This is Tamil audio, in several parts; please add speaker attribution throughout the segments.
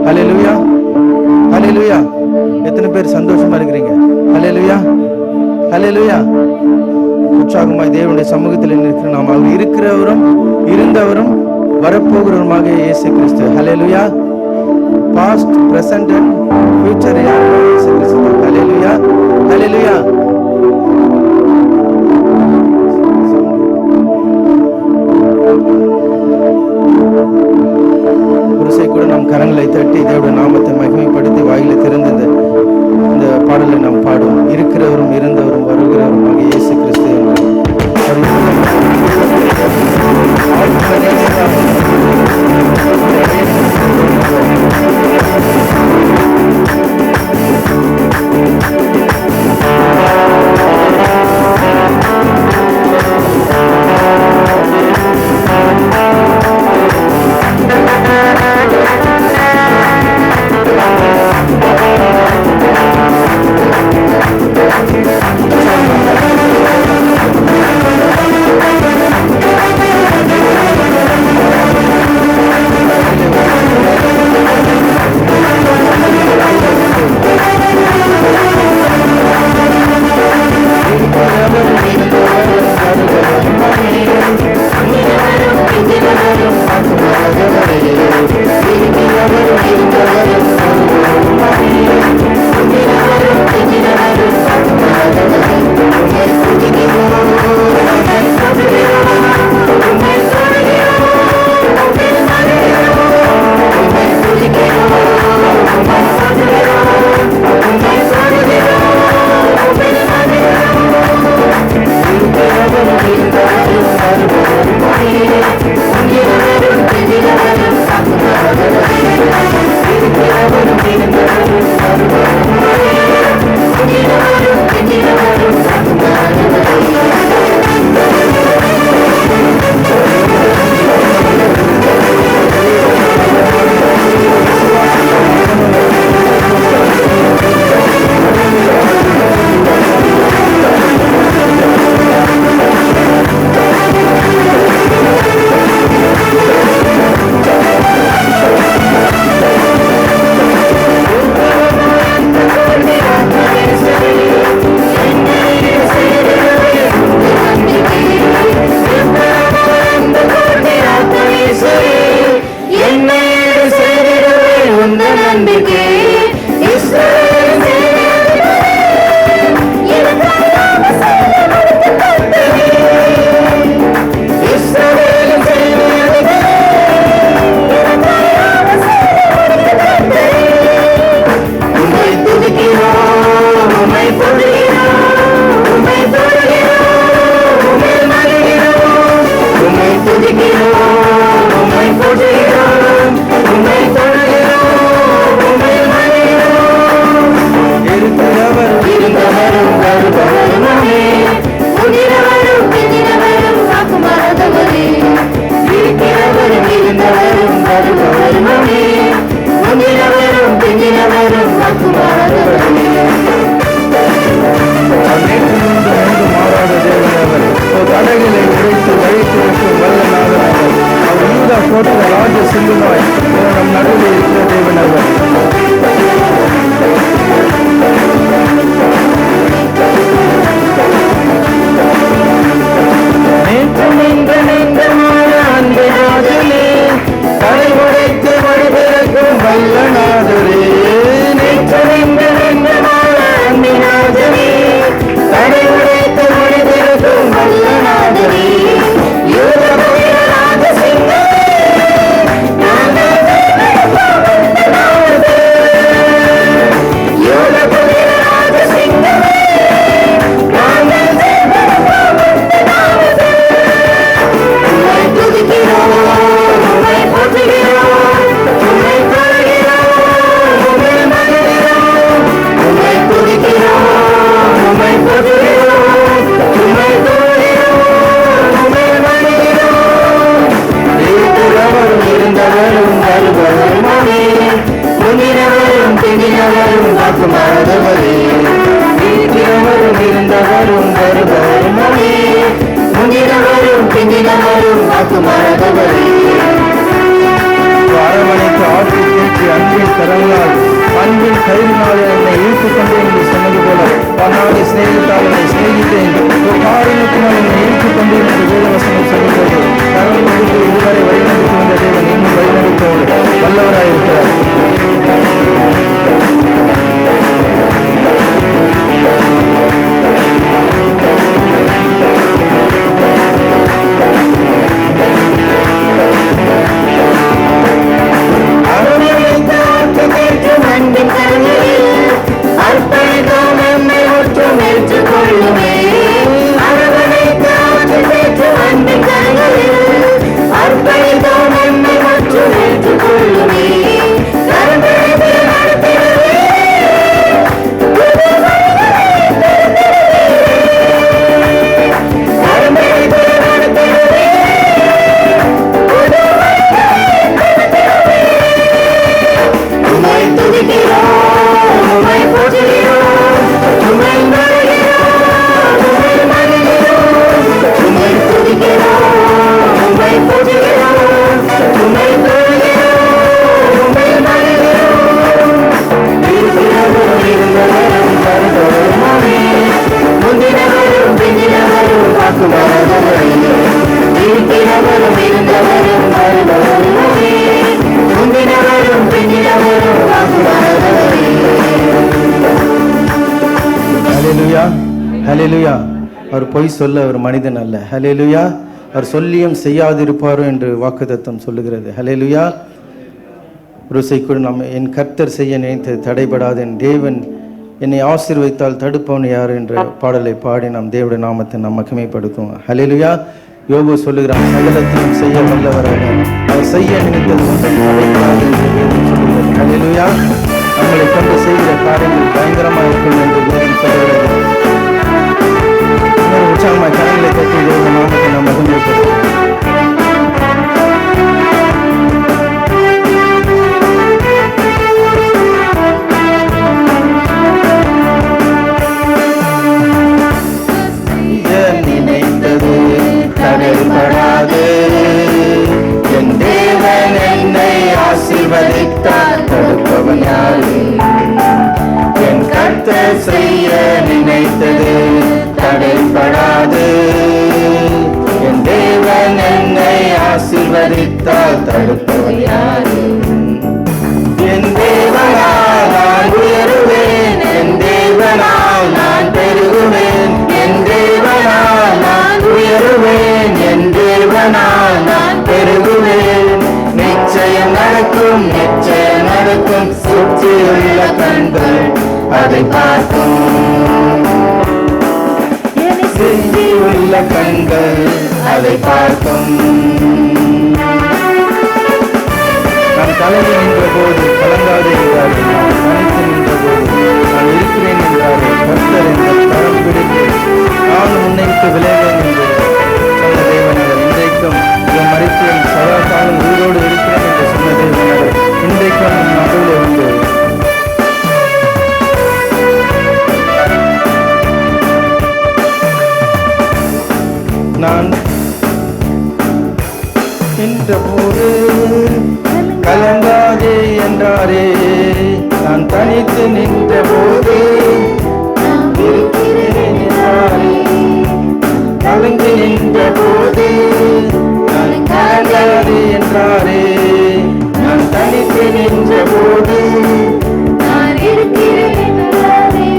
Speaker 1: ஹல்லேலூயா, ஹல்லேலூயா. எத்தனை பேர் சந்தோஷமா இருக்கிறீங்க? ஹல்லேலூயா, ஹல்லேலூயா. உற்சாகமாய் தேவனுடைய சமூகத்தில் இருக்கிற நாம் அவர் இருக்கிறவரும் இருந்தவரும் வரப்போகிறவருமாக இயேசு கிறிஸ்து. ஹல்லேலூயா. பாஸ்ட், பிரசன்ட் அண்ட் ஃபியூச்சர் இயேசு கிறிஸ்து. ஹல்லேலூயா, ஹல்லேலூயா. புருஷை கூட நம் கரங்களை தட்டி தேவனுடைய நாமத்தை மகிமைப்படுத்தி வாயிலை திறந்து இந்த பாடலை நாம் பாடுவோம். இருக்கிறவரும் இருந்தவரும் வருகிறவருமாக இயேசு கிறிஸ்து என்று அரவணைத்து ஆற்றி தேற்றி அன்பின் கரங்களால் அன்பின் கயிறினால் என்னை இழுத்துக் கொண்டேன் என்று சொன்னது போல பன்னாடி சிநேகித்தால் என்னை சிநேகித்தேன், ஒரு காரணத்தினால் என்னை இழுத்துக் கொண்டேன் என்று வேதவசனம் சொல்லுகிறது. கரம் கொடுத்து இதுவரை வழிநடத்தி வந்த தேவன் இன்னும் வழிநடத்தோடு வல்லவராயிருக்கிறார். ஹல்லேலூயா. அவர் பொய் சொல்ல அவர் மனிதன் அல்ல. ஹல்லேலூயா. அவர் சொல்லியும் செய்யாதிருப்பாரோ என்று வாக்குத்தத்தம் சொல்லுகிறது. ஹல்லேலூயா. ருசைக்குள் என் கர்த்தர் செய்ய நினைத்து தடைபடாது, என் தேவன் என்னை ஆசீர்வதித்தால் தடுப்பவன் யார் என்ற பாடலை பாடி நாம் தேவனுடைய நாமத்தை நாம் மகிமைப்படுத்துவோம். ஹல்லேலூயா. யோபு சொல்லுகிறான், சகலத்தையும் செய்ய வல்லவராக அவர் செய்ய நினைத்தது ஒன்றும் தடைபடாது என்று வேதம் சொல்லுகிறது. ஹல்லேலூயா. நம்மளை கொண்டு செய்கிற காரியங்கள் பயங்கரமாக இருக்கும் என்று வேதம் சொல்லுகிறது. உற்சாகமாக கரங்களை தட்டி தேவ நாமத்தை நாம் மகிமைப்படுத்துவோம். நினைத்தது தடைபடாது, என் தேவன் என்னை ஆசீர்வதித்தார் தடுப்பவன் யாரு? என் கர்த்தர் செய்ய நினைத்தது தடைபடாது, என் தேவன் என்னை ஆசீர்வதித்தால் தடுப்பவன் யாரு? என் தேவனால் நான் உயருவேன், என் தேவனால் நான் பெருகுவேன், என் தேவனால் நான் உயருவேன், என் தேவனால் நான் பெருகுவேன். நிச்சயம் நடக்கும், நிச்சயம் நடக்கும், சுற்றியுள்ள கண்கள் அதை பார்க்கும், சுற்றியுள்ள கண்கள் அதை பார்க்கும். நான் கலங்கி நின்ற போது கலங்காது என்றார்கள், நான் தனித்து நின்ற போது நான் இருக்கிறேன் என்றார்கள். கர்த்தர் என்ற கரம் பிடித்து நான் உன்னை விட்டு விளைவேன் என்று சொன்ன தேவனவர் இன்றைக்கும் மறித்து என் சதா காலம் உயிரோடு இருக்கிறேன் என்று சொன்ன தேவனவர் இன்றைக்கும் நடுவில் இருந்து நான் நின்ற போது கலங்காதே என்றாரே, நான் தனித்து நின்ற போது இருக்கிறேன் என்றாரே, கலங்கி நின்ற போது நான் கலங்காதே என்றாரே, நான் தனித்து நின்ற போது நான் இருக்கிறேன் என்றாரே.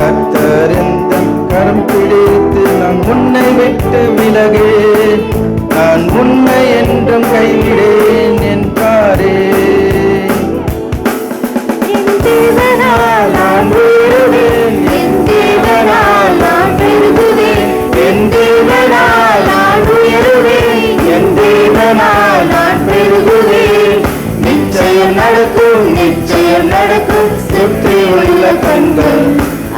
Speaker 1: கர்த்தர் எந்த கரம் பிடித்து நான் உன்னை விட்டு விலகேன், நான் உன்னை என்றும் கைவிடேன் என்றாரே. என் தேவனால் நான் உயருவேன், என் தேவனால் நான் பெருகுவேன், என் தேவனால் நான் உயருவேன், என் தேவனால் நான் பெருகுவேன். நிச்சயம் நடக்கும், நிச்சயம் நடக்கும், சுற்றியுள்ள கண்கள்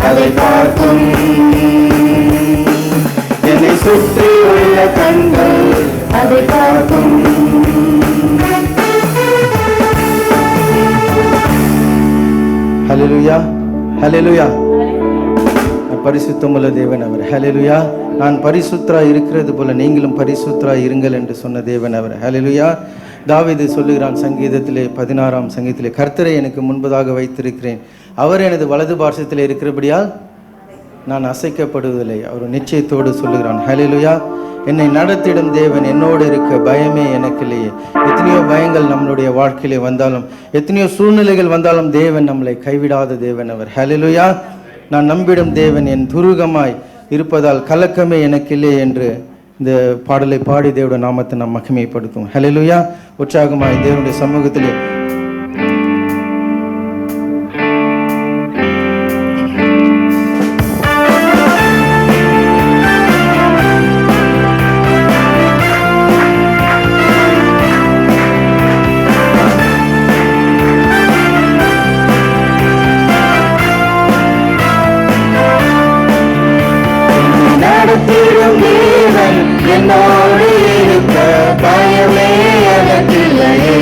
Speaker 1: அதை பார்க்கும், என்னை சுற்றியுள்ள கண்கள் அதை பார்க்கும். ஹல்லேலூயா. ஹல்லேலூயா. பரிசுத்தமுள்ள தேவன் அவர். ஹல்லேலூயா. நான் பரிசுத்தராய் இருக்கிறது போல நீங்களும் பரிசுத்தராய் இருங்கள் என்று சொன்ன தேவன் அவர். ஹல்லேலூயா. தாவீது சொல்லுகிறான் சங்கீதத்திலே 16ஆம் சங்கீதத்திலே, கர்த்தரை எனக்கு முன்பதாக வைத்திருக்கிறேன், அவர் எனது வலது பார்சத்திலே இருக்கிறபடியால் நான் அசைக்கப்படுவதில்லை. அவர் நிச்சயத்தோடு சொல்லுகிறான். ஹல்லேலூயா. என்னை நடத்திடும் தேவன் என்னோடு இருக்க பயமே எனக்கு இல்லையே. எத்தனையோ பயங்கள் நம்மளுடைய வாழ்க்கையிலே வந்தாலும், எத்தனையோ சூழ்நிலைகள் வந்தாலும் தேவன் நம்மளை கைவிடாத தேவன் அவர். ஹல்லேலூயா. நான் நம்பிடும் தேவன் என் துருகமாய் இருப்பதால் கலக்கமே எனக்கு இல்லை என்று இந்த பாடலை பாடி தேவனுடைய நாமத்தை நாம் மகிமைப்படுத்தும். ஹல்லேலூயா. உற்சாகமாய் தேவனுடைய சமூகத்திலே
Speaker 2: என்னோடு இருக்க பயமே எனக்கில்லையே.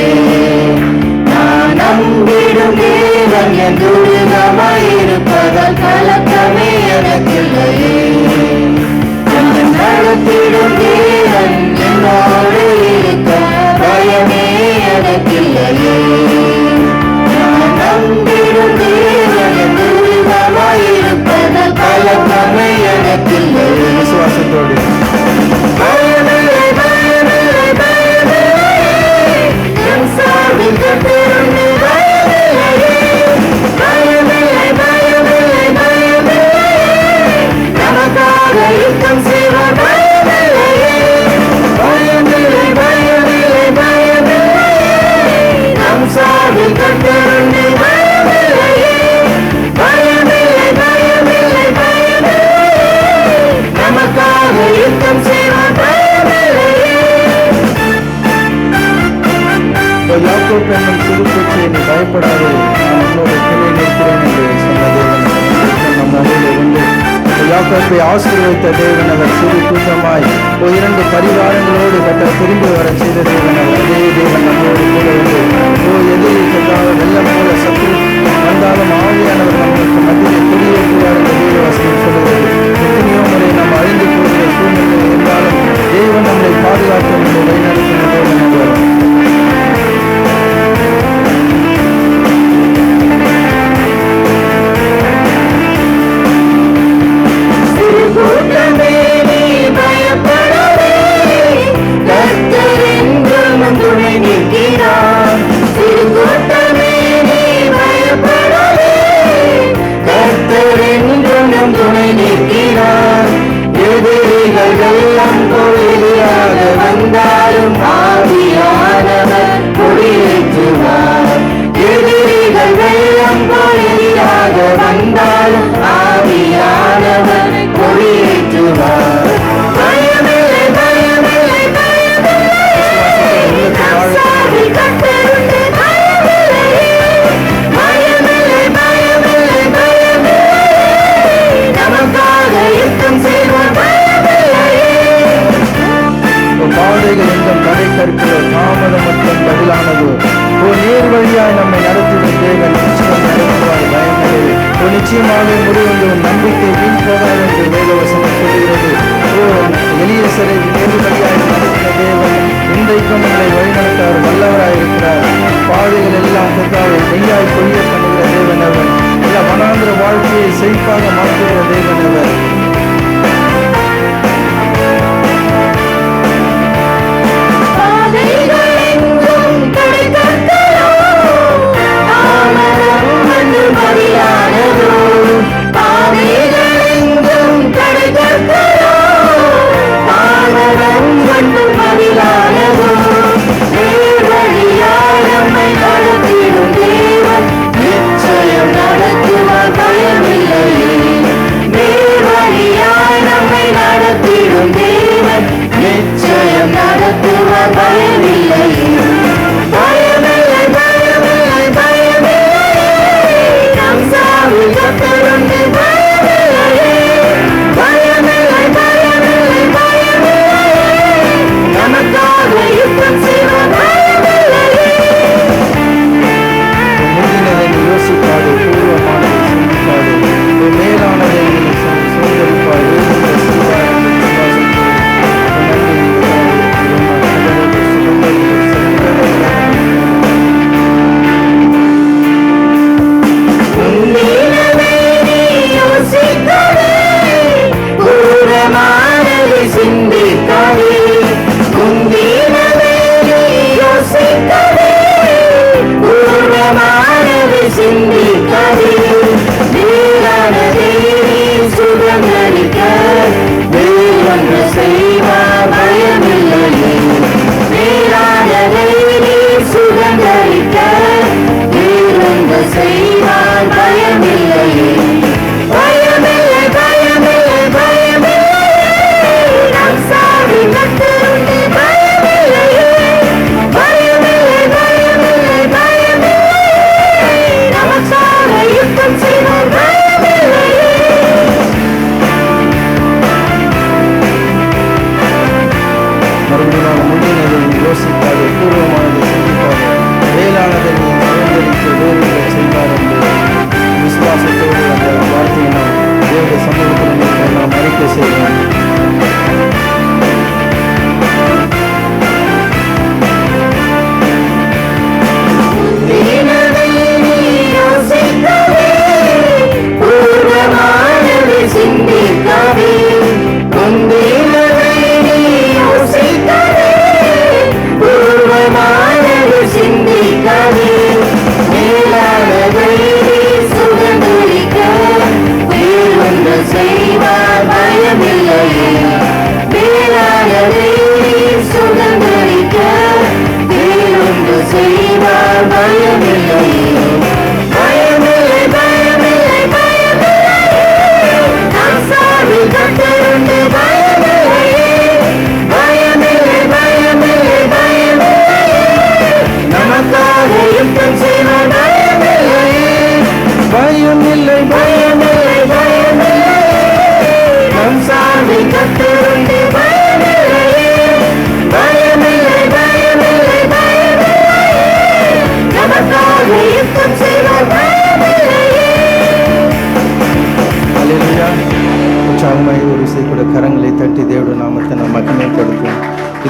Speaker 2: நான் நம்பிடும் தேவன் என் துருகமாயிருப்பதால் கலக்கமே எனக்கில்லையே. நடத்திடும் தேவன் என்னோடு இருக்க பயமே எனக்கில்லையே. நான் நம்பிடும் தேவன் என் துருகமாயிருப்பதால் கலக்கமே எனக்கில்லையே.
Speaker 1: விசுவாசத்தோடு யாக்கோபு என்னும் சிறு பூச்சியை நீ பயப்படாதே, நான் உன்னோடு துணை நிற்கிறேன் என்று சொன்ன தேவன் நம் நடுவிலே உண்டு. யாக்கோபை ஆசீர்வதித்த தேவன் அவர் சிறு கூட்டமாய் 2 பரிவாரங்களோடு திரும்பி வர செய்த தேவன் அவர். அதே தேவன் நம்மோடு கூட உண்டு. எதிரி வெள்ளம் போல சத்து வந்தாலும் ஆவியானவர் நம்மளுக்கு மத்தியிலே குடியேற்றுவார் என்ற தேவ வசனம் சொல்லுகிறது. எத்தனையோ முறை நாம் அழிந்து போகிற சூழ்நிலை இருந்தாலும் தேவன் நம்மை பாதுகாக்கும் என்று வழிநடத்தும் தேவன் அவர். பாதைகள் எங்கும் தடை கற்களோ தாமதம் மற்றும் பதிலானதோ நேர் வழியாய் நம்மை நடத்திடும் தேவன் நிச்சயம் நடத்துவார். பயமில்லை. நிச்சயமாக முடிவு நம்பிக்கை வீண் போகாது என்று வேதவசனம் சொல்லுகிறது. எலியேசரை நேர் வழியாய் நடத்தின தேவன் இன்றைக்கும் நம்மை வழிநடத்தார் வல்லவராயிருக்கிறார். பாதைகள் எல்லாம் கர்த்தாவை மெய்யாய் கொய்ய பண்ணுகிற தேவன் அவர். எல்லா வனாந்திர வாழ்க்கையை செழிப்பாக மாற்றுகிற தேவன் அவர்.
Speaker 2: நிச்சயம் நடத்துவார் பயமில்லையே.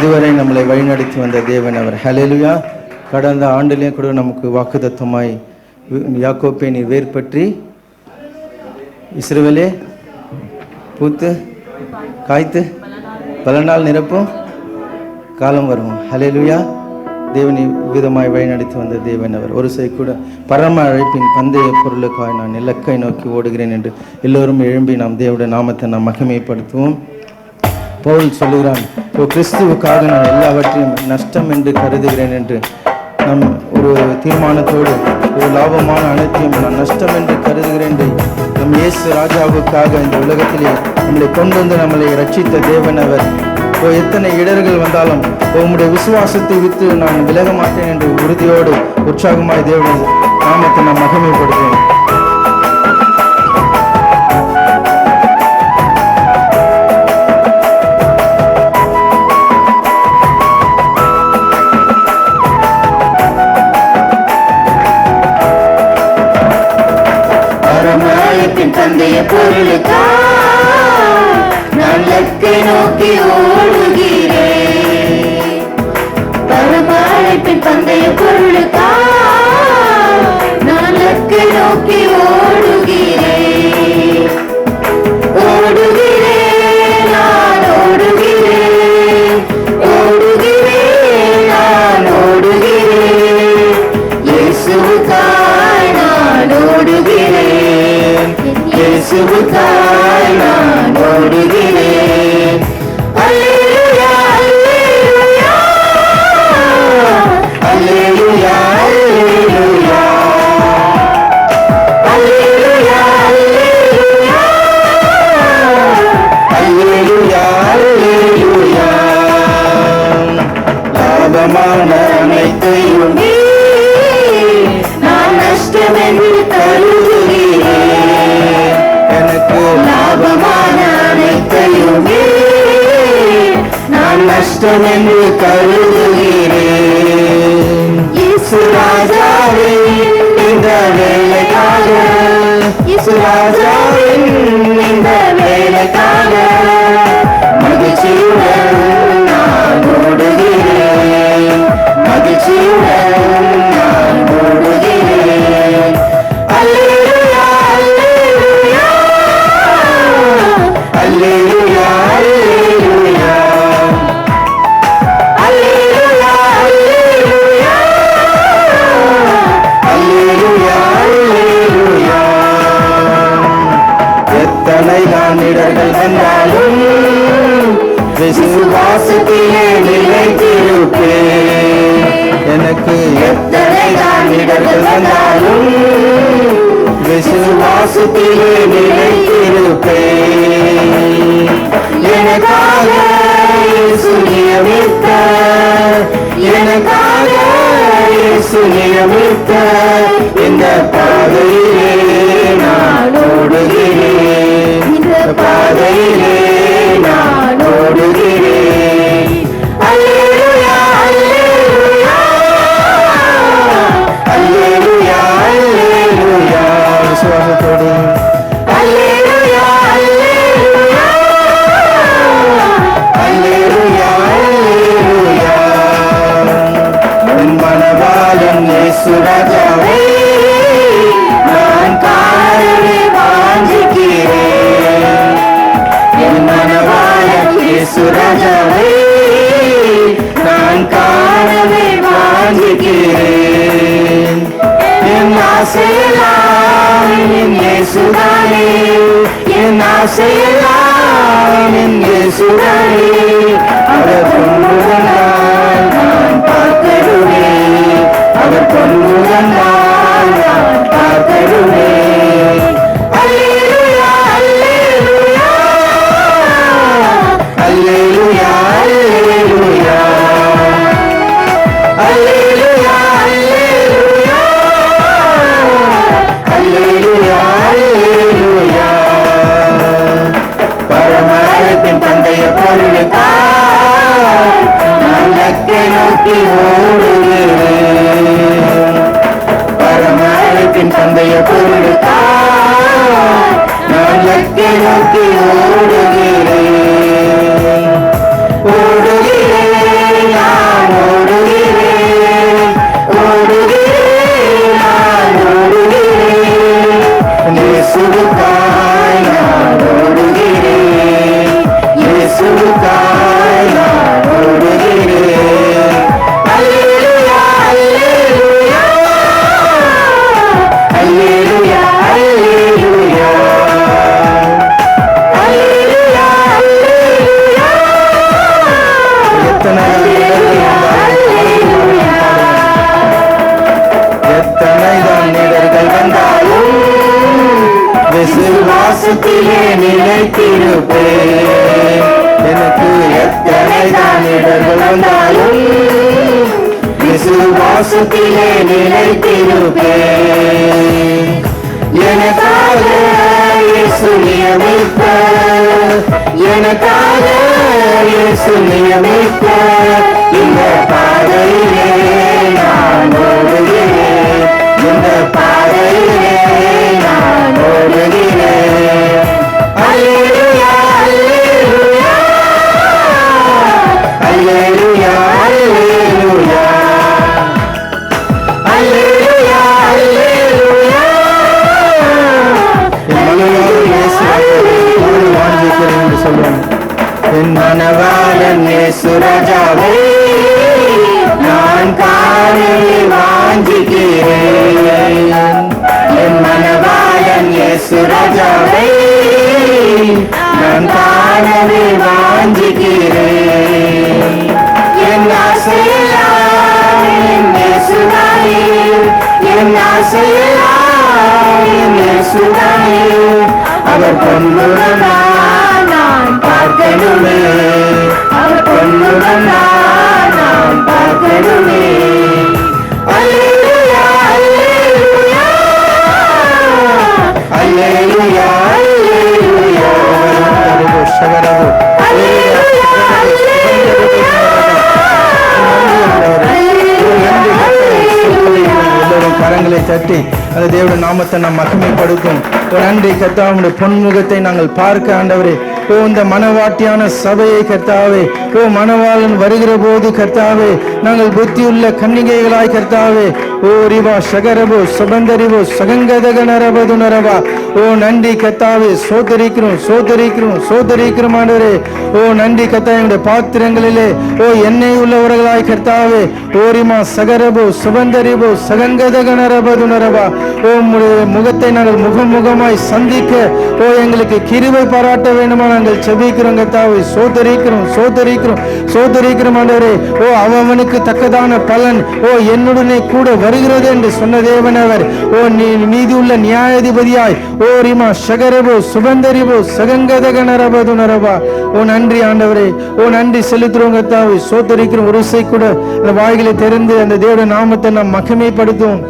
Speaker 1: இதுவரை நம்மளை வழிநடத்தி வந்த தேவன் அவர். ஹல்லேலூயா. கடந்த ஆண்டிலே கூட நமக்கு வாக்குத்தத்தமாய் யாக்கோப்பை நீர் வேர் பற்றி இஸ்ரவேலே பூத்து காய்த்து பல நாள் நிரப்பும் காலம் வரும். ஹல்லேலூயா. தேவனை விதமாய் வழிநடத்தி வந்த தேவன் அவர். ஒரு சை கூட பரம அழைப்பின் பந்தய பொருளுக்காய் நான் இலக்கை நோக்கி ஓடுகிறேன் என்று எல்லோரும் எழும்பி நாம் தேவனுடைய நாமத்தை நாம் மகிமைப்படுத்துவோம். பவுல் சொல்லுகிறான், கிறிஸ்துவுக்காக நான் எல்லாவற்றையும் நஷ்டம் என்று கருதுகிறேன் என்று நம் ஒரு தீர்மானத்தோடு ஒரு லாபமான அனைத்தையும் நான் நஷ்டம் என்று கருதுகிறேன் என்று நம் இயேசு ராஜாவுக்காக இந்த உலகத்திலே நம்மளை கொண்டு வந்து நம்மளை ரட்சித்த தேவன் அவர். எத்தனை இடர்கள் வந்தாலும் உம்முடைய விசுவாசத்தை விட்டு நான் விலக மாட்டேன் என்று உறுதியோடு உற்சாகமாய் தேவன் நாமத்தை நாம் மகிமைப்படுத்துவோம்.
Speaker 2: தந்தைய பொருளுக்கா நான் லக்கை நோக்கி ஓடுகிறேன். பரமழைப்பின் பந்தய பொருளுக்கா நான் லக்கை நோக்கி ஓடுகிறேன். ஓடுகிறேன், நான் ஓடுகிறேன், ஓடுகிறேன், நான் ஓடுகிறேன். இயேசுவுக்காய் நான் ஓடுகிறேன், இயேசுவுக்காய் நான் ஓடுகிறேன். அல்லேலூயா, அல்லேலூயா, அல்லேலூயா, அல்லேலூயா, அல்லேலூயா, அல்லேலூயா. லாபமான அனைத்தையுமே நான் நஷ்டம் என்று கருதுகிறேன். எனக்கு லாபமான அனைத்தையுமே நான் நஷ்டம் என்று கருதுகிறேன். இயேசு ராஜாவின் இந்த வேலைக்காக, இயேசு ராஜாவின் இந்த வேலைக்காக மகிழ்ச்சியுடன் நான் ஓடுகிறேன், மகிழ்ச்சியுடன் நான் ஓடுகிறேன். அல்லேலூயா, அல்லேலூயா, அல்லேலூயா, அல்லேலூயா, அல்லேலூயா, அல்லேலூயா. எத்தனை தான் இடர்கள் வந்தாலும் விசுவாசத்திலே நிலைத்திருப்பேன். எனக்கு எத்தனை தான் இடர்கள் வந்தாலும் விசுவாசத்திலே நிலைத்திருப்பேன். எனக்காக இயேசு நியமித்த, எனக்காக இயேசு நியமித்த இந்த பாதையிலே நான் ஓடுகிறேன், இந்த பாதையிலே நான் ஓடுகிறேன். அல்லேலூயா, அல்லேலூயா, அல்லேலூயா, அல்லேலூயா. விசுவாசத்தோடு அல்லேலூயா, அல்லேலூயா, அல்லேலூயா, அல்லேலூயா. என் மனவாளன் இயேசு ராஜாவை நான் காணவே வாஞ்சிக்கிறேன். என் மனவாளன் இயேசு ராஜாவை நான் காணவே வாஞ்சிக்கிறேன். என் ஆசையெல்லாம் என் இயேசுதானே, என் ஆசையெல்லாம் என் இயேசுதானே. அவர் பொன்முகனால் நான் பார்த்திடுவேன், அவர் பொன்முகனால் நான் பார்த்திடுவேன். அல்லேலூயா, அல்லேலூயா, அல்லேலூயா, அல்லேலூயா, அல்லேலூயா, அல்லேலூயா, அல்லேலூயா. பரமழைப்பின் பந்தய பொருளுக்காய் நான் லக்கை நோக்கி ஓடுகிறேன். பரமழைப்பின் பந்தய பொருளுக்காய் நான் லக்கை நோக்கி ஓடுகிறேன், ஓடுகிறேன், இடர்கள் வந்தாலும் விசுவாசத்திலே நிலைத்திருப்பேன். எனக்கு எத்தனை தான் இடர்கள் வந்தாலும் விசுவாசத்திலே நிலைத்திருப்பேன். எனக்காக இயேசு நியமித்த, எனக்காக இயேசு நியமித்த இந்த பாதையிலே நான் ஓடுகிறேன். இந்த பாதையிலே நான் ஓடுகிறேன். அல்லேலூயா, அல்லேலூயா, அல்லேலூயா, அல்லேலூயா, அல்லேலூயா, அல்லேலூயா.
Speaker 1: என்
Speaker 2: மனவாளன் இயேசு ராஜாவே நான் காணவே வாஞ்சிக்கிறேன். என் மனவாளன் இயேசு ராஜாவே நான் காணவே வாஞ்சிக்கிறேன். என் ஆசையெல்லாம் என் இயேசுதானே, என் ஆசையெல்லாம் என் இயேசுதானே. அவர் பொன்னுடன் நான் பார்க்கணுமே, அவர் பொன்னுடன் நான் பார்க்கணுமே. அல்லேலூயா, அல்லேலூயா, அல்லேலூயா, அல்லேலூயா,
Speaker 1: கரங்களை தட்டி அந்த தேவனுடைய நாமத்தை நாம் மகிமைப்படுத்தும். நன்றி கர்த்தாவுடைய பொன்முகத்தை நாங்கள் பார்க்க ஆண்டவரே. ஓ இந்த மனவாட்டியான சபையை கர்த்தாவே, ஓ மணவாளன் வருகிற போது கர்த்தாவே நாங்கள் புத்தியுள்ள கன்னிகைகளாய் கர்த்தாவே, ஓ ரிவா சகரபோ சுபந்தரிவோ சகங்கதகனரபது நரவா. ஓ நன்றி கர்த்தாவே, சோதரிக்கிறோம் சோதரிக்கிறோம் சோதரிக்கிறோம் ஆண்டவரே. ஓ நன்றி கர்த்தா, எங்களுடைய பாத்திரங்களிலே ஓ எண்ணெய் உள்ளவர்களாய் கர்த்தாவே, ஓரிமா சகரபோ சுபந்தரிவோ சகங்கதகனரபது நரவா. ஓ முகத்தை நாங்கள் முகமுகமாய் சந்திக்க ஓ எங்களுக்கு கிருபை பாராட்ட வேண்டுமா நாங்கள் செபிக்கிறோம் கர்த்தாவே. சோதரிக்கிறோம் சோதரிக்கிறோம் சோதரிக்கிறோம் ஆண்டவரே. ஓ அவனுக்கு தக்கதான பலன் ஓ என்னுடனே கூட வருகிறது என்று சொன்ன தேவனவர். ஓ நீதி உள்ள நியாயாதிபதியாய் ஓ ரிமா சகரபோ சுபந்தரிபோ சகங்கதகனரபது நரவா. ஓ நன்றி ஆண்டவரே, ஓ நன்றி செலுத்துறோம் கர்த்தாவே. சோதரிக்கிறோம். ஒரு இசை கூட அந்த வாய்களை திறந்து அந்த தேவனுடைய நாமத்தை நாம் மகிமைப்படுத்துவோம்.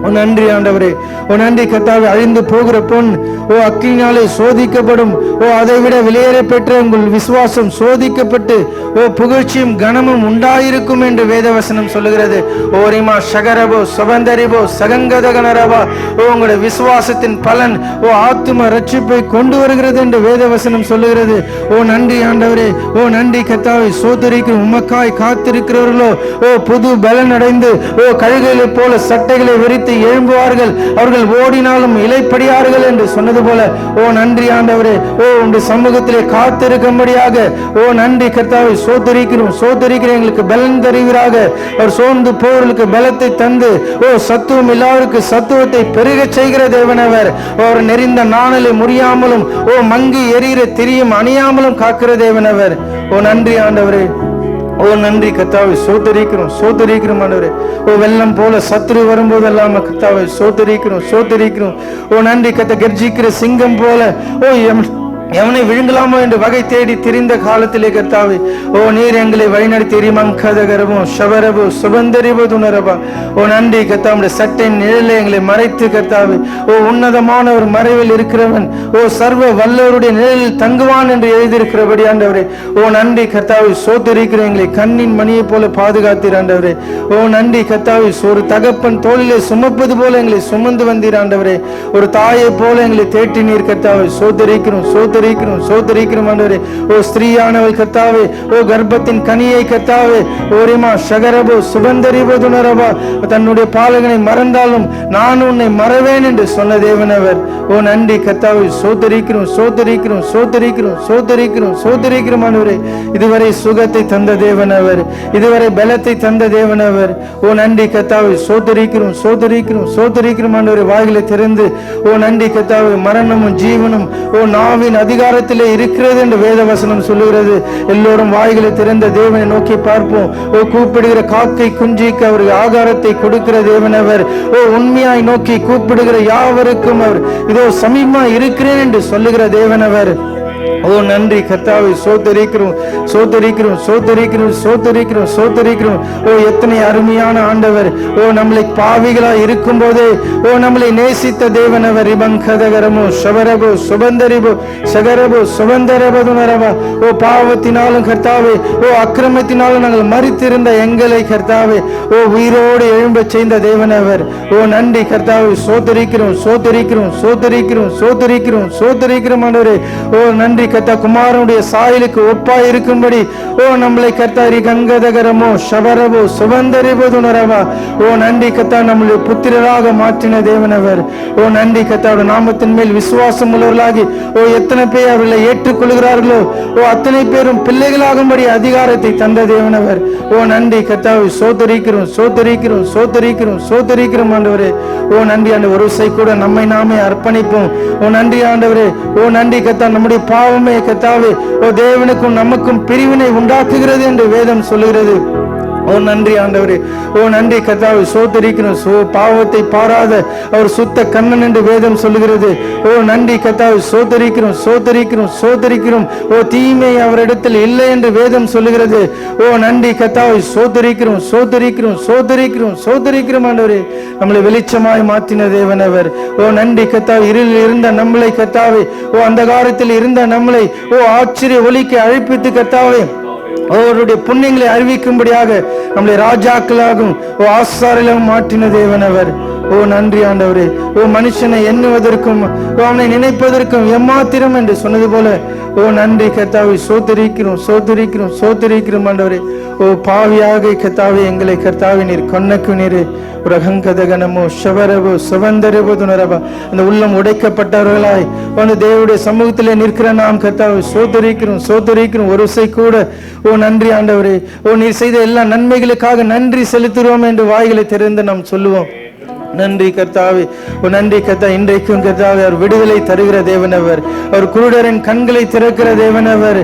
Speaker 1: ஓ நன்றி ஆண்டவரே, ஓ நன்றி கர்த்தாவே. அழிந்து போகிற பொன் ஓ அக்கினியாலே சோதிக்கப்படும். ஓ அதை விட வெளியேற பெற்ற உங்கள் விசுவாசம் சோதிக்கப்பட்டு ஓ புகழ்ச்சியும் கனமும் உண்டாயிருக்கும் என்று வேதவசனம் சொல்லுகிறது. ஓ ரிமா சகரபோ சுபந்தரிபோ சகங்கதகனரபா. ஓ உங்களுடைய விசுவாசத்தின் பலன் ஓ ஆத்தும ரட்சிப்பை கொண்டு வருகிறது என்று வேதவசனம் சொல்லுகிறது. ஓ நன்றி ஆண்டவரே, ஓ நன்றி கர்த்தாவே. சோதரிக்கும் உமக்காய் காத்திருக்கிறவர்களோ ஓ புது பலன் அடைந்து ஓ கழுகைகளை போல சட்டைகளை விரித்து எழும்புவார்கள், அவர்கள் ஓடினாலும் இலைப்படியார்கள் என்று சொன்னது போல ஓ நன்றி ஆண்டவரே. ஓ உங்கள் சமூகத்திலே காத்திருக்கும்படியாக ஓ நன்றி கர்த்தாவை. சோதரிக்கிறோம் சோதரிக்கிறோம். எங்களுக்கு பலன் தருவீராக. அவர் சோர்ந்து போவர்களுக்கு பலத்தை தந்து ஓ சத்துவம் இல்லாதவருக்கு சத்துவத்தை பெருக செய்கிற தேவனவர். அவர் நெறிந்த நாணலை முறியாமலும் ஓ மங்கி எரிகிற திரியும் அணியாமலும் காக்கிற தேவனவர். ஓ நன்றி ஆண்டவரே, ஓ நன்றி கர்த்தாவை. சோதரிக்கிறோம் சோதரிக்கிறோம் ஆண்டவரே. ஓ வெள்ளம் போல சத்துரு வரும்போதெல்லாம் கர்த்தாவை சோதரிக்கிறோம் சோதரிக்கிறோம். ஓ நன்றி கர்த்தா. கர்ஜிக்கிற சிங்கம் போல ஓ எவனை விழுங்கலாமோ என்று வகை தேடி திரிந்த காலத்திலே கர்த்தாவே ஓ நீர் எங்களை வழிநடத்தி மங்கதகரவும் ஷவரபு சுபந்தரிபு துணரபா. ஓ நன்றி கர்த்தாவுடைய சட்டையின் நிழலை எங்களை மறைத்து கர்த்தாவே ஓ உன்னதமான ஒரு மறைவில் இருக்கிறவன் ஓ சர்வ வல்லவருடைய நிழலில் தங்குவான் என்று எழுதியிருக்கிறபடி ஆண்டவரே. ஓ நன்றி கர்த்தாவை. சோதரிக்கிற எங்களை கண்ணின் மணியை போல பாதுகாத்தீர் ஆண்டவரே. ஓ நன்றி கர்த்தாவை. ஒரு தகப்பன் தோளிலே சுமப்பது போல எங்களை சுமந்து வந்தீர் ஆண்டவரே. ஒரு தாயை போல எங்களை தேற்றினீர் கர்த்தாவை. சோதரிக்கிறோம் சோதரிக்கிறோம் சோதரிக்கிறோம் ஆண்டவரே. ஓ ஸ்திரீயானவள் கர்த்தாவே ஓ கர்ப்பத்தின் கனியை கர்த்தாவே ஓரிமா சகரபோ சுபந்தரிபதுனரபா. தன்னுடைய பாலகனை மறந்தாலும் நான் உன்னை மறவேன் என்று சொன்ன தேவனவர். ஓ நன்றி கர்த்தாவே. சோதரிக்கிறோம் சோதரிக்கிறோம் சோதரிக்கிறோம் சோதரிக்கிறோம் சோதரிக்கிறோம் ஆண்டவரே. இதுவரை சுகத்தை தந்த தேவனவர், இதுவரை பலத்தை தந்த தேவனவர். ஓ நன்றி கர்த்தாவே. சோதரிக்கிறோம் சோதரிக்கிறோம் சோதரிக்கிறோம் ஆண்டவரே. வாயிலை திறந்து ஓ நன்றி கர்த்தாவே. மரணமும் ஜீவனும் ஓ நாவின் அதிகாரத்திலே இருக்கிறது என்று வேத வசனம் சொல்லுகிறது. எல்லோரும் வாய்களை திறந்த தேவனை நோக்கி பார்ப்போம். கூப்பிடுகிற காக்கை குஞ்சிக்கு அவருக்கு ஆகாரத்தை கொடுக்கிற தேவன் அவர். உண்மையாய் நோக்கி கூப்பிடுகிற யாவருக்கும் அவர் இதோ சமீபமா இருக்கிறேன் என்று சொல்லுகிற தேவன் அவர். நன்றி கர்த்தாவை, சோதரிக்கிறோம் சோதரிக்கிறோம் சோதரிக்கிறோம் சோதரிக்கிறோம் சோதரிக்கிறோம். எத்தனை அருமையான ஆண்டவர். நம்மளை பாவிகளா இருக்கும் போதே நம்மளை நேசித்த தேவனவர். இபங்கதகரமோ சபரபோ சுபந்தரிபோ சகரபோ சுபந்தரபதுனரவா. பாவத்தினாலும் கர்த்தாவே, அக்கிரமத்தினாலும் நாங்கள் மரித்திருந்த எங்களை கர்த்தாவே உயிரோடு எழும்ப செய்த தேவனவர். நன்றி கர்த்தாவை, சோதரிக்கிறோம் சோதரிக்கிறோம் சோதரிக்கிறோம் சோதரிக்கிறோம் சோதரிக்கிறோம் ஆண்டவரே. நன்றி கர்த்தா, குமாரனுடைய சாயலுக்கு ஒப்பாய் இருக்கும்படி நம்மளை கர்த்தாரி கங்கதகரமோ சபரபோ சுபந்தரிபதுனரவா. நன்றி கர்த்தா, நம்மளுடைய புத்திரராக மாற்றின தேவனவர். நன்றி கர்த்தாவுடைய நாமத்தின் மேல் விசுவாசம் உள்ளவர்களாகி எத்தனை பேர் அவர்களை ஏற்றுக்கொள்கிறார்களோ அத்தனை பேரும் பிள்ளைகளாகும்படி அதிகாரத்தை தந்த தேவனவர். நன்றி கர்த்தாவை, சோதரிக்கிறோம் சோதரிக்கிறோம் சோதரிக்கிறோம் சோதரிக்கிறோம் ஆண்டவரே. நன்றி ஆண்டு ஒரு விசை கூட நம்மை நாமே அர்ப்பணிப்போம். நன்றி ஆண்டவரே. நன்றி கர்த்தா, நம்முடைய பாவமே கர்த்தாவே தேவனுக்கும் நமக்கும் பிரிவினை உண்டாக்குகிறது என்று வேதம் சொல்லுகிறது. நன்றி ஆண்டவரே. நன்றி கர்த்தாவே, சோதரிக்கிறோம். பாவத்தை பாராத அவர் சுத்த கண்ணன் என்று வேதம் சொல்லுகிறது. நன்றி கர்த்தாவே, சோதரிக்கிறோம் சோதரிக்கிறோம் சோதரிக்கிறோம். தீமை அவரிடத்தில் இல்லை என்று வேதம் சொல்லுகிறது. நன்றி கர்த்தாவே, சோதரிக்கிறோம் சோதரிக்கிறோம் சோதரிக்கிறோம் சோதரிக்கிறோம் ஆண்டவரே. நம்மளை வெளிச்சமாய் மாற்றின தேவனவர். நன்றி கர்த்தாவே, இருளில் இருந்த நம்மளை கர்த்தாவே அந்தகாரத்தில் இருந்த நம்மளை ஆச்சரிய ஒளிக்கு அழைப்பித்து கர்த்தாவே அவருடைய புண்ணியங்களை அறிவிக்கும்படியாக நம்மளை ராஜாக்களாகவும் ஆசாரியாகவும் மாற்றின தேவனவர். நன்றி ஆண்டவரே. மனுஷனை எண்ணுவதற்கும் அவனை நினைப்பதற்கும் எம்மாத்திரம் என்று சொன்னது போல நன்றி கர்த்தாவை, சோதரிக்கிறோம் சோதரிக்கிறோம் சோதரிக்கிறோம் ஆண்டவரே. பாவியாக கர்த்தாவே எங்களை கர்த்தாவே நீர் கொன்னக்கு நீரே. ரகங்கதகனமோ ஷவரவோ சுவந்தரபோதுனரபா. அந்த உள்ளம் உடைக்கப்பட்டவர்களாய் தேவனுடைய சமூகத்திலே நிற்கிற நாம் கர்த்தாவை சோதரிக்கிறோம் சோதரிக்கிறோம். ஒரு விசை கூட நன்றி ஆண்டவரே. நீர் செய்த எல்லா நன்மைகளுக்காக நன்றி செலுத்துகிறோம் என்று வாய்களை திறந்து நாம் சொல்லுவோம். நன்றி கர்த்தாவே. நன்றி கர்த்தா, இன்றைக்கும் கர்த்தாவே அவர் விடுதலை தருகிற தேவனவர். அவர் குருடரின் கண்களை திறக்கிற தேவனவர்.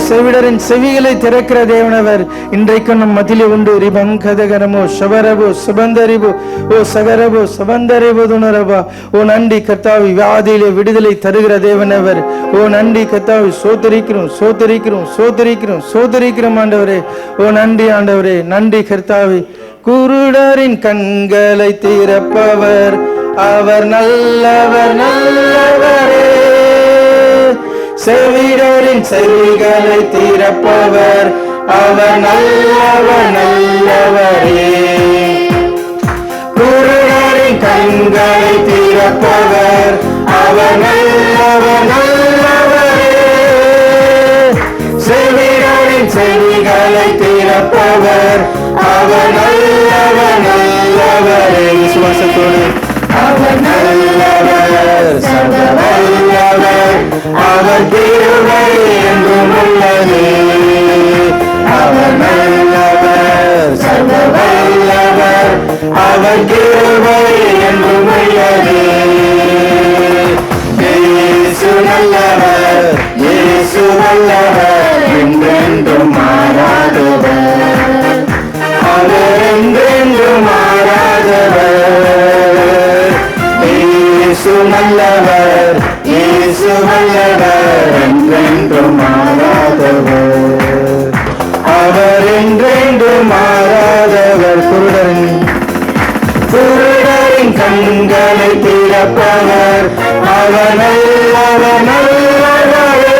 Speaker 1: செவிடரின் செவிகளை திறக்கிற தேவனவர் இன்றைக்கும் நம் மத்தியிலே உண்டு. ரிபங்கதகரமோ ஷபரபோ சுபந்தரிபோ சகரபோ சுபந்தரிபதுனரபா. நன்றி கர்த்தாவே, வியாதியிலே விடுதலை தருகிற தேவனவர். நன்றி கர்த்தாவே, சோதரிக்கிறோம் சோதரிக்கிறோம் சோதரிக்கிறோம் சோதரிக்கிறோம் ஆண்டவரே. நன்றி ஆண்டவரே. நன்றி கர்த்தாவே. குருடரின் கண்களை திறப்பவர் அவர் நல்லவர் நல்லவரே. செவிடரின் செவிகளை திறப்பவர் அவர் நல்லவர் நல்லவரே. குருடரின் கண்களை திறப்பவர் அவர் நல்லவர் நல்லவரே. செவிடரின் செவிகளை திறப்பவர் அவர் நல்லவர் நல்லவரே. விசுவாசத்தோடு அவர் நல்லவர் சர்வ வல்லவர் அவர் கிருபை என்றும் உள்ளது. அவர் நல்லவர் சர்வ வல்லவர் அவர் கிருபை என்றும் உள்ளது. இயேசு நல்லவர் இயேசு வல்லவர் என்றென்றும் மாறாதவர். அவர் என்றென்றும் மாறாதவர். இயேசு நல்லவர் இயேசு வல்லவர் என்றென்றும் மாறாதவர். அவர் என்றென்றும் மாறாதவர். குருடரின் கண்களை திறப்பவர் அவர் நல்லவர் நல்லவரே.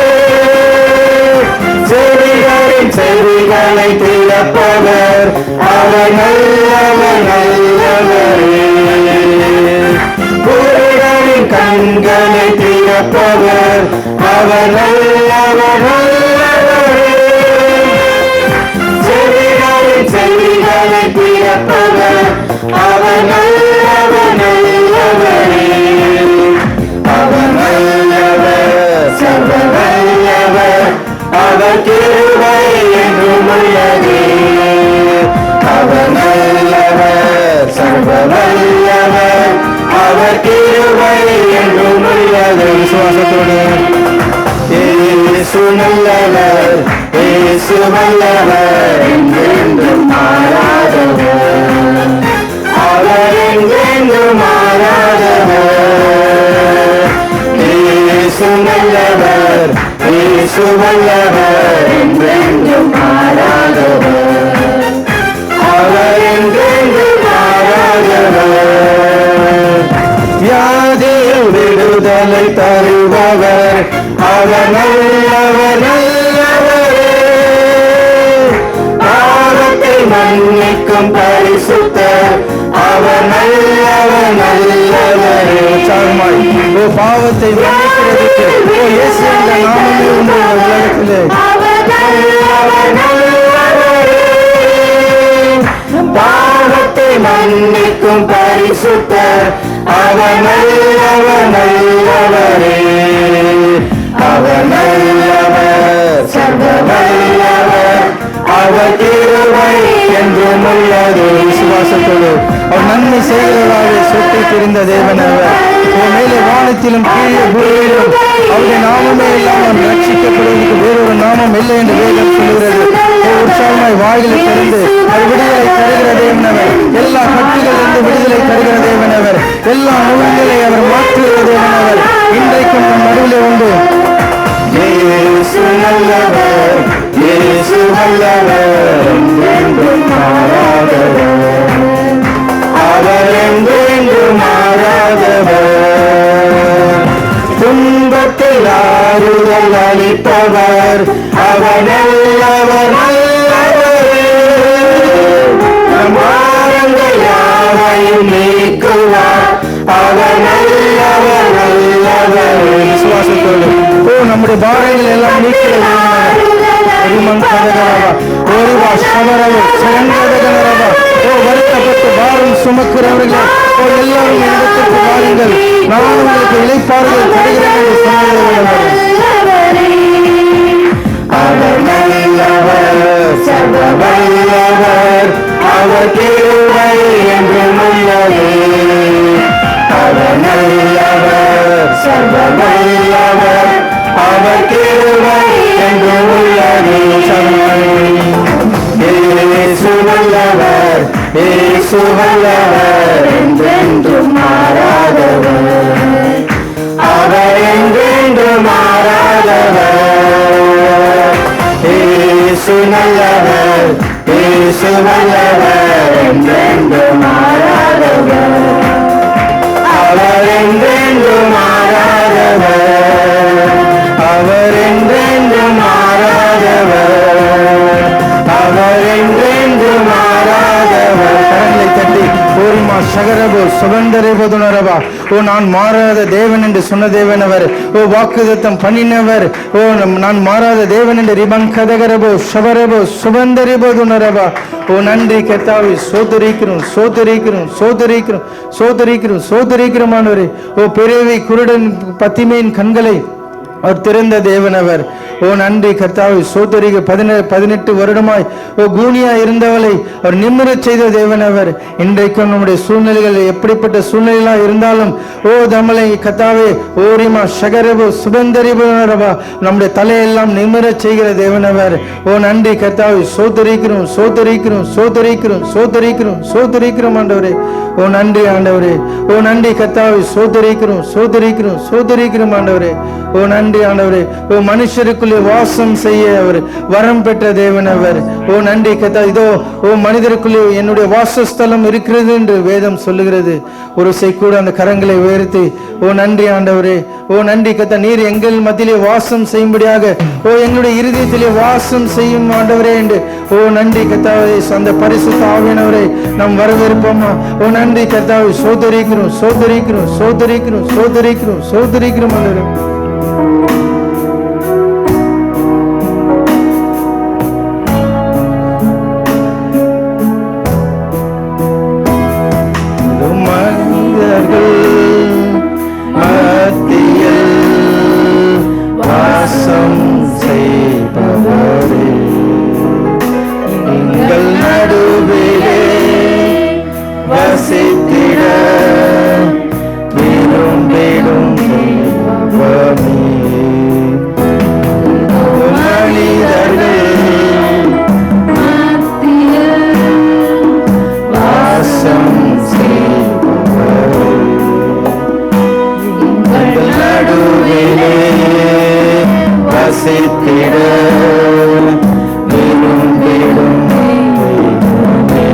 Speaker 1: செவிடரின் செவிகளை திறப்பவர் அவர் நல்லவர் நல்லவரே. குருடரின் கண்களை திறப்பவர் அவர் நல்லவர் நல்லவரே. செவிடரின் செவிகளை திறப்பவர் அவர் நல்லவர் நல்லவரே. அவர் நல்லவர் சர்வ வல்லவர் அவர் கிருபை என்றும் உள்ளது. அவர் நல்லவர் சர்வ வல்லவர் அவர் கிருபை என்றும் உள்ளது. விசுவாசத்தோடு இயேசு நல்லவர், இயேசு வல்லவர், என்றென்றும் மாறாதவர். அவர் என்றென்றும் மாறாதவர். இயேசு நல்லவர், இயேசு வல்லவர், என்றென்றும் மாறாதவர். அவர் என்றென்றும் மாறாதவர். வியாதியில் விடுதலை தருபவர், அவர் நல்லவர், நல்லவரே. பாவத்தை மன்னிக்கும் பரிசுத்தர், அவர் நல்லவர், நல்லவரே. சார்மாய் ஓ பாவத்தை மன்னிக்கிறதுக்கு ஓ இயேசு என்ற நாமமே உண்டு இந்த உலகத்திலே. பாவத்தை மன்னிக்கும் பரிசுத்தர், அவர் நல்லவர், நல்லவரே. அவர் நல்லவர், சர்வ வல்லவர், அவர் கிருபை என்றும் உள்ளது. விசுவாசத்தோடு அவர் நன்மை செய்கிறவராக சுற்றி திரிந்த தேவன் அவர். மேலே வானத்திலும் கீழே பூமியிலும் அவருடைய நாமமே இல்லாமல் ரட்சிக்கப்படுவதற்கு வேறொரு நாமம் இல்லை என்று வேதம் சொல்கிறது. உற்சாகமாய் வாயிலை திறந்து அது விடுதலை தருகிற தேவனவர், எல்லா கட்டுகளிலிருந்து விடுதலை தருகிற தேவனவர், எல்லா நோய்களை அவர் மாற்றுகிற தேவனவர் இன்றைக்கும் நம் நடுவிலே உண்டு. இயேசு நல்லவர், இயேசு வல்லவர், என்றென்றும் மாறாதவர். அவர் என்றென்றும் மாறாதவர். துன்பத்தில் ஆறுதல் அளிப்பவர், அவர் நல்லவர், நல்லவரே. மாறங்கள் யாவையும் நீக்குவார், அவர் நல்லவர், நல்லவரே. விசுவாசத்தோடு ஓ நம்முடைய பாரங்கள் எல்லாம் நீக்கிறது. வருத்தப்பட்டு பாரம் சுமக்கிறவர்கள் ஓ எல்லாரும் இடத்திற்கு வாருங்கள், நான் உங்களுக்கு இளைப்பாறுதல் தருகிறேன் என்று சொன்னவர். அவர் நல்லவர், சர்வ வல்லவர், அவர் கிருபை என்றும் உள்ளது. அவர் நல்லவர், சர்வ வல்லவர், அவர் கிருபை என்றும் உள்ளது. இயேசு வல்லவர், இயேசு வல்லவர், என்றென்றும் மாறாதவர். அவர் என்றென்றும் மாறாதவர். இயேசு நல்லவர், இயேசு வல்லவர், என்றென்றும் மாறாதவர். அவர் என்றென்றும் மாறாதவர். அவர் என்றென்றும் மாறாதவர். அவர் என்றென்றும் மாறாதவர். கரங்களை தட்டி ஓரிமா சகரபோ சுகந்தரேபதுணரவா. ஓ நான் மாறாத தேவன் என்று சொன்ன தேவனவர், ஓ வாக்குதத்தம் பண்ணினவர், ஓ நான் மாறாத தேவன் என்று ரிபன் கதகரபோ சபரபோ சுகந்தரேபதுணரவா. ஓ நன்றி கர்த்தாவே, சோதரிக்கிறோம் சோதரிக்கிறோம் சோதரிக்கிறோம் சோதரிக்கிறோம் சோதரிக்கிறோம் ஆண்டவரே. ஓ பிறவி குருடன் பத்திமையின் கண்களை அவர் திறந்த தேவனவர். ஓ நன்றி கர்த்தாவே, சோதரிக 18 வருடமாய் ஓ கூனியா இருந்தவளை அவர் நிம்மரச் செய்த தேவனவர். இன்றைக்கும் நம்முடைய சூழ்நிலைகள் எப்படிப்பட்ட சூழ்நிலையாக இருந்தாலும் ஓ நம்மளை கர்த்தாவே ஓரிமா சகரபோ சுபந்தரிபா நம்முடைய தலையெல்லாம் நிம்மரச் செய்கிற தேவனவர். ஓ நன்றி கர்த்தாவே, சோதரிக்கிறோம் சோதரிக்கிறோம் சோதரிக்கிறோம் சோதரிக்கிறோம் சோதரிக்கிறோம் ஆண்டவரே. ஓ நன்றி ஆண்டவரே. ஓ நன்றி கர்த்தாவே, சோதரிக்கிறோம் சோதரிக்கிறோம் சோதரிக்கிறோம் ஆண்டவரே. ஓ நன்றி ஆண்டவரே. ஓ மனுஷருக்குள்ளே வாசம் செய்ய அவர் வரம் பெற்ற தேவன் அவர். ஓ நன்றி கர்த்தா. இதோ ஓ மனிதருக்குள்ளே என்னுடைய வாசஸ்தலம் இருக்கிறது என்று வேதம் சொல்லுகிறது. ஒரு கூட அந்த கரங்களை உயர்த்தி ஓ நன்றி ஆண்டவரே. ஓ நன்றி கர்த்தா, நீர் எங்கள் மத்தியிலே வாசம் செய்யும்படியாக ஓ எங்களுடைய இருதயத்திலே வாசம் செய்யும் ஆண்டவரே என்று ஓ நன்றி கர்த்தாவே. அந்த பரிசுத்த ஆவியானவரை நாம் வரவேற்போமா. ஓ நன்றி கர்த்தாவே, சோதரிக்கிறோம் சோதரிக்கிறோம் சோதரிக்கிறோம் சோதரிக்கிறோம் சோதரிக்கிறோம் ஆண்டவரே.
Speaker 2: எங்கள் நடுவிலே வசித்திட விரும்பிடும் தெய்வமே.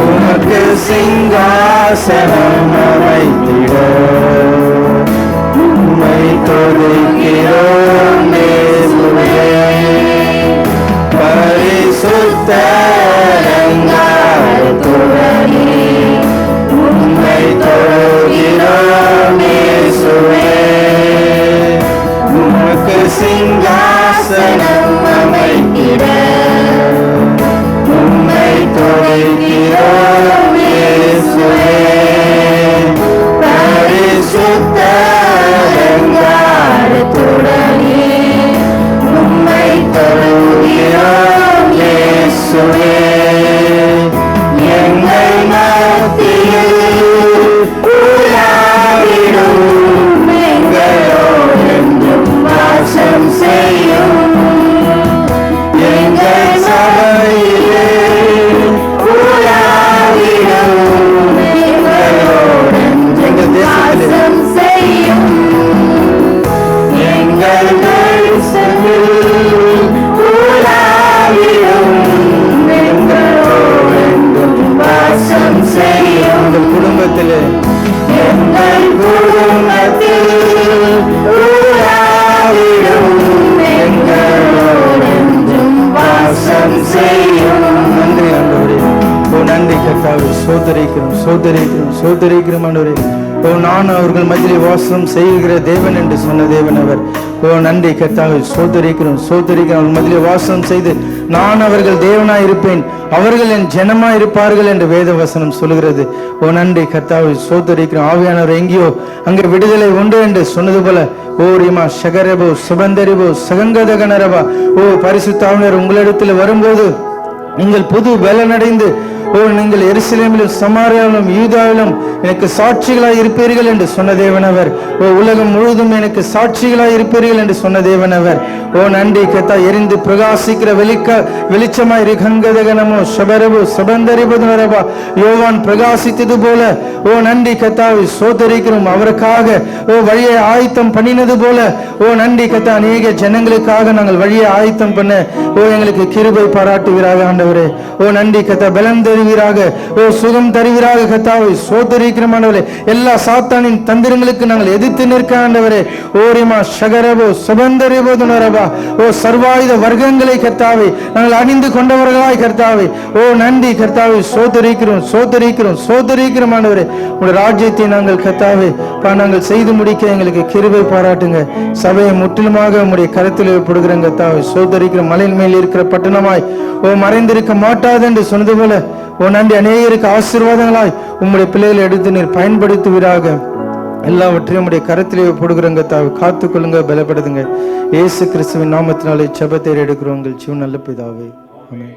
Speaker 2: உமக்கு சிங்காசனம் அமைத்திட உம்மை தொழுகிறோம் இயேசுவே. பரிசுத்த அலங்காரத்துடனே உம்மை தொழுகிறோம் இயேசுவே. உமக்கு சிங்காசனம் அமைத்திட உம்மை தொழுகிறோம் இயேசுவே. பரிசுத்த அலங்காரத்துடனே உம்மை தொழுகிறோம் இயேசுவே. எங்கள் மத்தியில் உலாவிடும் எங்களோடென்றும் வாசம் செய்யும். எங்கள் சபையிலே உலாவிடும் எங்களோடென்றும் வாசம் செய்யும். எங்கள் தேசத்தில் உலாவிடும் எங்களோடென்றும் வாசம் செய்யும். எங்கள் குடும்பத்திலே எங்கள் குடும்பத்தில் உலாவிடும் எங்களோடென்றும் வாசம் செய்யும். நன்றி ஆண்டவரே. ஓ நன்றி கர்த்தாவே. சோதரிக்கிறோம் சோதரிக்கிறோம் சோதரிக்கிறோம் ஆண்டவரே. ஓ நான் அவர்கள் மத்தியிலே வாசம் செய்கிற தேவன் என்று சொன்ன தேவன் அவர். ஓ நன்றி கர்த்தாவே. சோதரிக்கிறோம் சோதரிக்கிறோம். அவர்கள் மத்தியிலே வாசம் செய்து நான் அவர்கள் தேவனாய் இருப்பேன், அவர்கள் என் ஜனமாய் இருப்பார்கள் என்று வேத வசனம் சொல்கிறது. ஓ நன்றி கர்த்தாவே. சோதரிக்கிறோம். ஆவியானவர் எங்கேயோ அங்கே விடுதலை உண்டு என்று சொன்னது போல ஓ ரிமா ஷகரபோ சுபந்தரிபோ சகங்கதகனரபா. ஓ பரிசுத்தாவினர் உங்களிடத்தில் வரும்போது நீங்கள் புது பலனடைந்து ஓ நீங்கள் எருசலேமிலும் சமாரியாவிலும் யூதாவிலும் எனக்கு சாட்சிகளாய் இருப்பீர்கள் என்று சொன்ன தேவனவர். ஓ உலகம் முழுவதும் எனக்கு சாட்சிகளாய் இருப்பீர்கள் என்று சொன்ன தேவனவர். ஓ நன்றி கத்தா. எரிந்து பிரகாசிக்கிற வெளிச்சமாய் ரிகங்கதகனமோ ஷபரபோ சபந்தரிபதுனரபா. யோவான் பிரகாசித்தது போல ஓ நன்றி கத்தாவை சோதரிக்கிறோம். அவருக்காக ஓ வழியை ஆயத்தம் பண்ணினது போல ஓ நன்றி கத்தா. அநேக ஜனங்களுக்காக நாங்கள் வழியை ஆயத்தம் பண்ண ஓ எங்களுக்கு கிருபை பாராட்டுவீராக ஆண்டவரே. ஓ நன்றி கத்தா. பலன் தருவீராக. ஓ சுகம் தருவீராக கத்தாவை சோதரிக்கிறோம் ஆண்டவரே. எல்லா சாத்தானின் தந்திரங்களுக்கு நாங்கள் எதிர்த்து நிற்க ஆண்டவரே. ஓரிமா ஷகரபோ சுபந்தரிபதுனரபா. ஓ சர்வாயுத வர்க்கங்களை கர்த்தாவை நாங்கள் அணிந்து கொண்டவர்களாய் கர்த்தாவை. ஓ நன்றி கர்த்தாவை. சோதரிக்கிறோம் சோதரிக்கிறோம் சோதரிக்கிறோம் ஆண்டவரே. உங்களுடைய ராஜ்யத்தை நாங்கள் கர்த்தாவை நாங்கள் செய்து முடிக்க எங்களுக்கு கிருபை பாராட்டுங்க. சபையை முற்றிலுமாக உங்களுடைய கருத்தில் போடுகிறோம் கர்த்தாவை. சோதரிக்கிற மலையின் மேல் இருக்கிற பட்டணமாய் ஓ மறைந்திருக்க மாட்டாது என்று சொன்னது போல ஓ நன்றி அநேகருக்கு ஆசீர்வாதங்களாய் உங்களுடைய பிள்ளைகளை எடுத்து நீர் பயன்படுத்துவீராக. எல்லாவற்றையும் உடைய கரத்திலே போடுகிறங்க தாவை. காத்துக்கொள்ளுங்க, பலப்படுத்துங்க. இயேசு கிறிஸ்துவின் நாமத்தினாலே ஜெபத்தை எடுக்கிறோம். உங்கள் ஜீவன் நல்ல பிதாவே. ஆமென்.